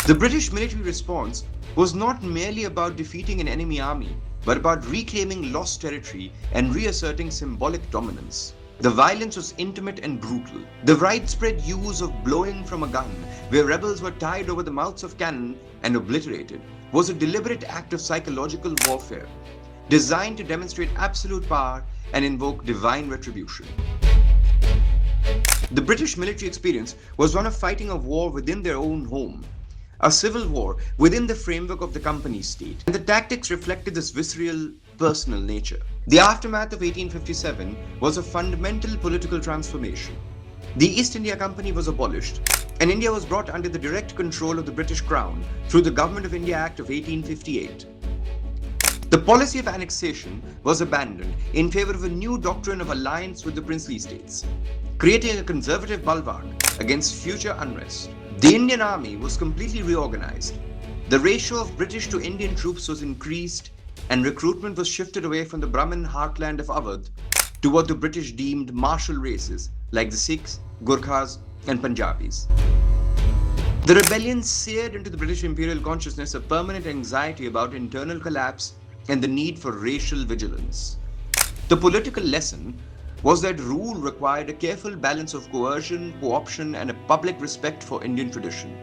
The British military response was not merely about defeating an enemy army, but about reclaiming lost territory and reasserting symbolic dominance. The violence was intimate and brutal. The widespread use of blowing from a gun, where rebels were tied over the mouths of cannon and obliterated, was a deliberate act of psychological warfare, designed to demonstrate absolute power and invoke divine retribution. The British military experience was one of fighting a war within their own home, a civil war within the framework of the company state, and the tactics reflected this visceral, personal nature. The aftermath of 1857 was a fundamental political transformation. The East India Company was abolished, and India was brought under the direct control of the British Crown through the Government of India Act of 1858. The policy of annexation was abandoned in favor of a new doctrine of alliance with the princely states, creating a conservative bulwark against future unrest. The Indian army was completely reorganized. The ratio of British to Indian troops was increased, and recruitment was shifted away from the Brahmin heartland of Awadh to what the British deemed martial races like the Sikhs, Gurkhas, and Punjabis. The rebellion seared into the British imperial consciousness a permanent anxiety about internal collapse and the need for racial vigilance. The political lesson was that rule required a careful balance of coercion, co-option, and a public respect for Indian tradition.